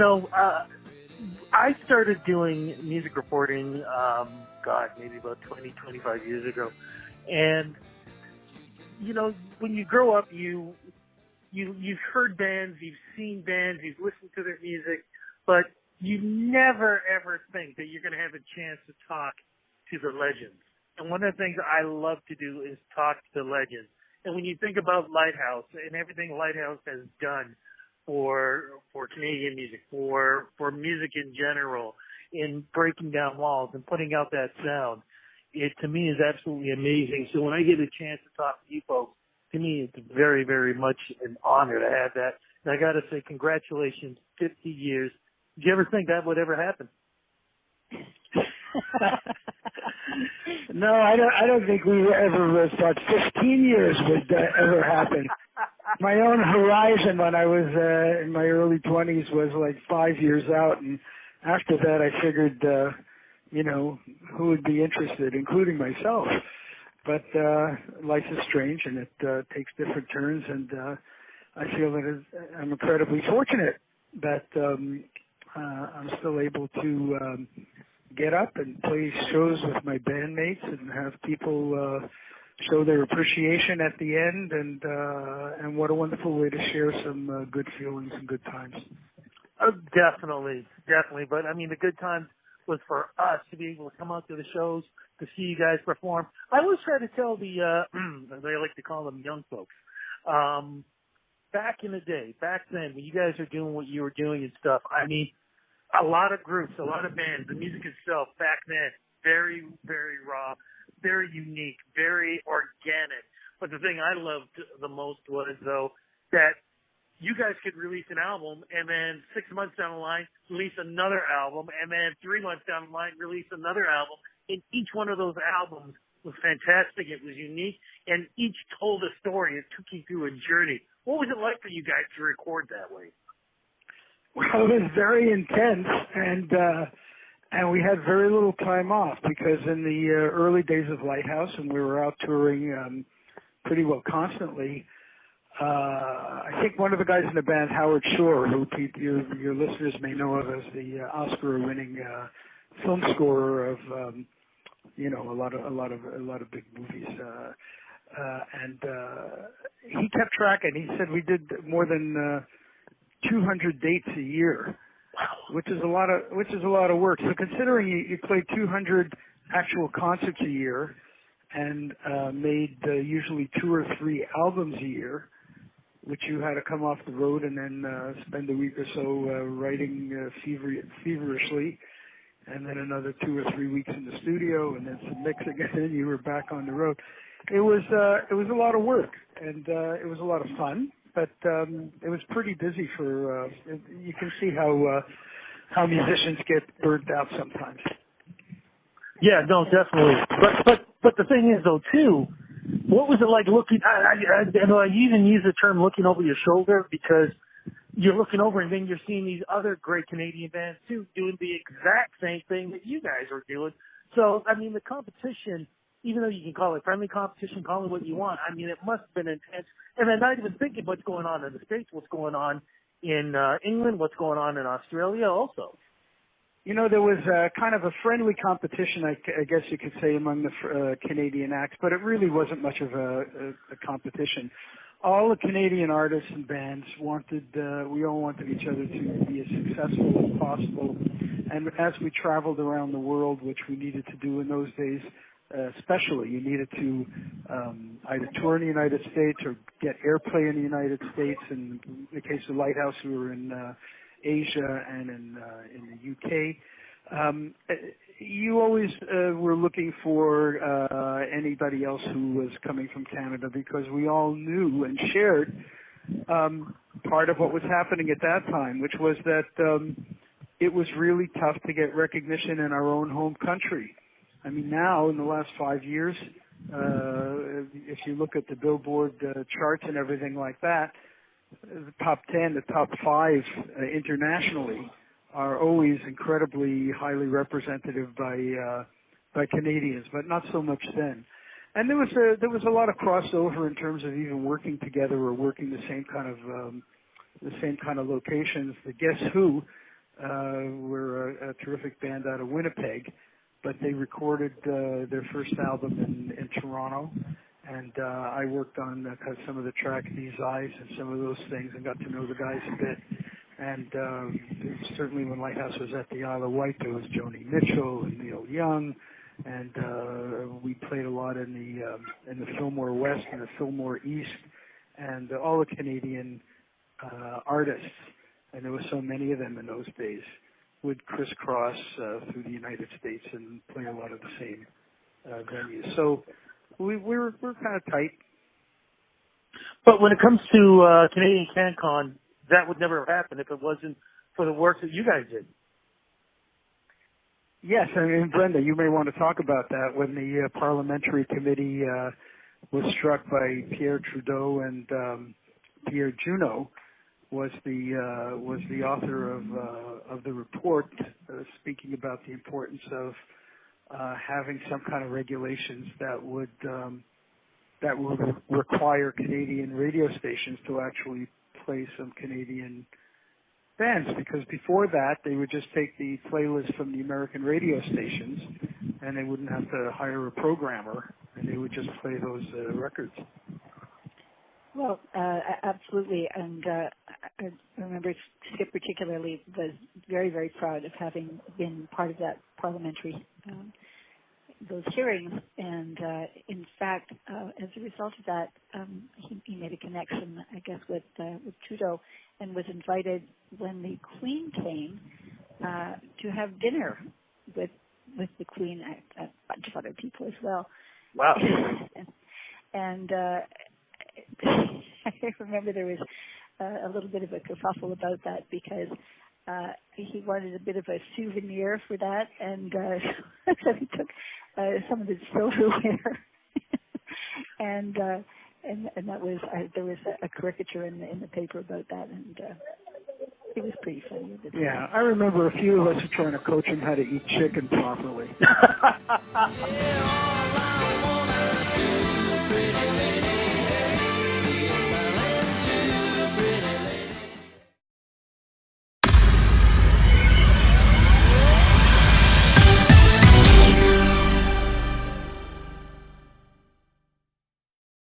I started doing music reporting, maybe about 20, 25 years ago. And, when you grow up, you've heard bands, you've seen bands, you've listened to their music, but you never, ever think that you're going to have a chance to talk to the legends. And one of the things I love to do is talk to the legends. And when you think about Lighthouse and everything Lighthouse has done for Canadian music, for music in general, in breaking down walls and putting out that sound, it to me is absolutely amazing. So when I get a chance to talk to you folks, to me it's very, very much an honor to have that. And I got to say congratulations, 50 years. Did you ever think that would ever happen? No, I don't think we ever thought 15 years would ever happen. My own horizon when I was in my early 20s was like 5 years out, and after that I figured, who would be interested, including myself. But life is strange, and it takes different turns, and I feel that I'm incredibly fortunate that I'm still able to get up and play shows with my bandmates and have people show their appreciation at the end, and what a wonderful way to share some good feelings and good times. Oh, definitely. But I mean, the good times was for us to be able to come out to the shows, to see you guys perform. I always try to tell they like to call them young folks, back in the day, back then, when you guys are doing what you were doing and stuff, I mean, a lot of groups, a lot of bands, the music itself back then, very, very raw, very unique, very organic. But the thing I loved the most was, though, that you guys could release an album and then 6 months down the line, release another album, and then 3 months down the line, release another album. And each one of those albums was fantastic. It was unique, and each told a story. It took you through a journey. What was it like for you guys to record that way? Well, it was very intense, and we had very little time off because in the early days of Lighthouse, and we were out touring pretty well constantly. I think one of the guys in the band, Howard Shore, who your listeners may know of as the Oscar-winning film scorer of a lot of big movies, and he kept track, and he said we did more than 200 dates a year, which is a lot of work. So considering you play 200 actual concerts a year and made usually 2 or 3 albums a year, which you had to come off the road and then spend a week or so writing feverishly, and then another 2 or 3 weeks in the studio, and then some mixing, and then you were back on the road. It was a lot of work, and it was a lot of fun. But it was pretty busy for. You can see how musicians get burnt out sometimes. Yeah, no, definitely. But the thing is, though, too, what was it like looking? I even use the term "looking over your shoulder" because you're looking over and then you're seeing these other great Canadian bands too doing the exact same thing that you guys are doing. So I mean, the competition. Even though you can call it friendly competition, call it what you want, I mean, it must have been intense. And I'm not even thinking what's going on in the States, what's going on in England, what's going on in Australia also. There was kind of a friendly competition, I guess you could say, among the Canadian acts, but it really wasn't much of a competition. All the Canadian artists and bands we all wanted each other to be as successful as possible. And as we traveled around the world, which we needed to do in those days, especially, you needed to either tour in the United States or get airplay in the United States. And in the case of Lighthouse, we were in Asia and in the UK. You always were looking for anybody else who was coming from Canada because we all knew and shared part of what was happening at that time, which was that it was really tough to get recognition in our own home country. I mean, now, in the last 5 years, if you look at the Billboard charts and everything like that, the top 10, the top 5 internationally are always incredibly highly representative by Canadians, but not so much then. And there was a lot of crossover in terms of even working together or working the same kind of locations. The Guess Who were a terrific band out of Winnipeg, but they recorded their first album in Toronto, and I worked on some of the tracks, These Eyes, and some of those things, and got to know the guys a bit. And certainly when Lighthouse was at the Isle of Wight, there was Joni Mitchell and Neil Young, and we played a lot in the Fillmore West and the Fillmore East, and all the Canadian artists, and there were so many of them in those days, would crisscross through the United States and play a lot of the same venues. So we're kind of tight. But when it comes to Canadian CanCon, that would never have happened if it wasn't for the work that you guys did. Yes, and Brenda, you may want to talk about that. When the parliamentary committee was struck by Pierre Trudeau and Pierre Junot was the author of the report, speaking about the importance of having some kind of regulations that would require Canadian radio stations to actually play some Canadian bands, because before that they would just take the playlist from the American radio stations and they wouldn't have to hire a programmer, and they would just play those records. Well, absolutely, and I remember Skip particularly was very, very proud of having been part of that parliamentary those hearings, and in fact, as a result of that, he made a connection, I guess, with Trudeau, and was invited when the Queen came to have dinner with the Queen and a bunch of other people as well. Wow! And I remember there was a little bit of a kerfuffle about that, because he wanted a bit of a souvenir for that, and so he took some of the silverware, and that was there was a caricature in the paper about that, and it was pretty funny at the time. Yeah, I remember a few of us were trying to coach him how to eat chicken properly.